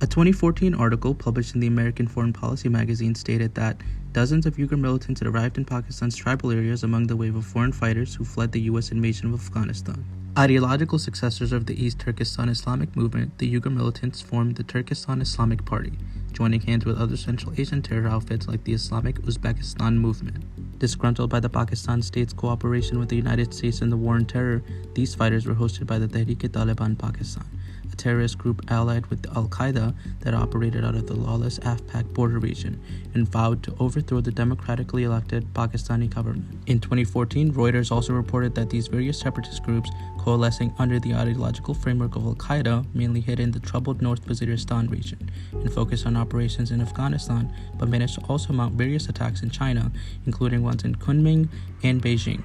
A 2014 article published in the American Foreign Policy magazine stated that dozens of Uyghur militants had arrived in Pakistan's tribal areas among the wave of foreign fighters who fled the U.S. invasion of Afghanistan. Ideological successors of the East Turkestan Islamic movement, the Uyghur militants formed the Turkestan Islamic Party, joining hands with other Central Asian terror outfits like the Islamic Uzbekistan movement. Disgruntled by the Pakistan state's cooperation with the United States in the war on terror, these fighters were hosted by the Tehrik-e-Taliban Pakistan, a terrorist group allied with Al-Qaeda that operated out of the lawless Afpak border region and vowed to overthrow the democratically elected Pakistani government. In 2014, Reuters also reported that these various separatist groups, coalescing under the ideological framework of Al-Qaeda, mainly hid in the troubled North Waziristan region and focused on operations in Afghanistan, but managed to also mount various attacks in China, including ones in Kunming and Beijing.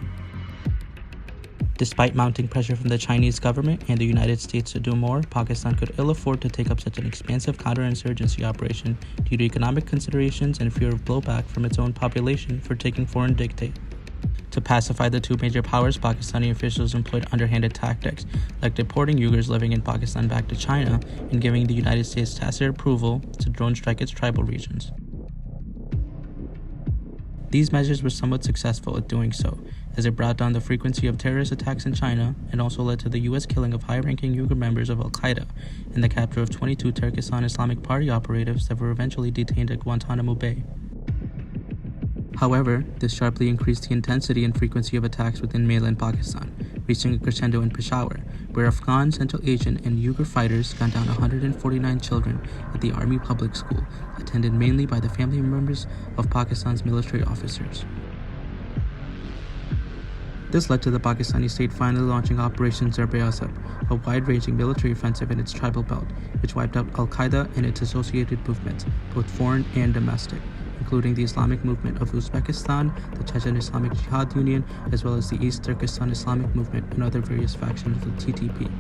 Despite mounting pressure from the Chinese government and the United States to do more, Pakistan could ill afford to take up such an expansive counterinsurgency operation due to economic considerations and fear of blowback from its own population for taking foreign dictate. To pacify the two major powers, Pakistani officials employed underhanded tactics, like deporting Uyghurs living in Pakistan back to China and giving the United States tacit approval to drone strike its tribal regions. These measures were somewhat successful at doing so, as it brought down the frequency of terrorist attacks in China and also led to the U.S. killing of high-ranking Uyghur members of Al-Qaeda and the capture of 22 Turkestan Islamic Party operatives that were eventually detained at Guantanamo Bay. However, this sharply increased the intensity and frequency of attacks within mainland Pakistan, reaching a crescendo in Peshawar, where Afghan, Central Asian, and Uyghur fighters gunned down 149 children at the Army Public School, attended mainly by the family members of Pakistan's military officers. This led to the Pakistani state finally launching Operation Zarb-e-Azab, a wide-ranging military offensive in its tribal belt, which wiped out Al-Qaeda and its associated movements, both foreign and domestic, including the Islamic Movement of Uzbekistan, the Chechen Islamic Jihad Union, as well as the East Turkestan Islamic Movement and other various factions of the TTP.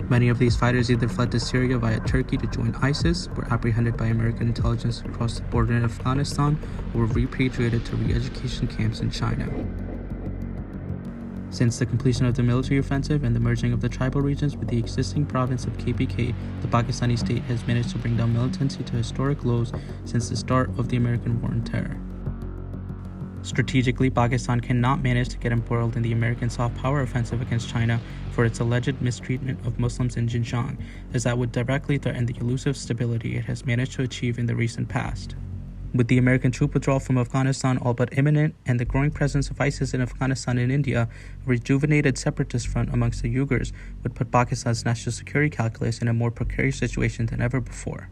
Many of these fighters either fled to Syria via Turkey to join ISIS, were apprehended by American intelligence across the border in Afghanistan, or were repatriated to re-education camps in China. Since the completion of the military offensive and the merging of the tribal regions with the existing province of KPK, the Pakistani state has managed to bring down militancy to historic lows since the start of the American war on terror. Strategically, Pakistan cannot manage to get embroiled in the American soft power offensive against China for its alleged mistreatment of Muslims in Xinjiang, as that would directly threaten the elusive stability it has managed to achieve in the recent past. With the American troop withdrawal from Afghanistan all but imminent and the growing presence of ISIS in Afghanistan and India, a rejuvenated separatist front amongst the Uyghurs would put Pakistan's national security calculus in a more precarious situation than ever before.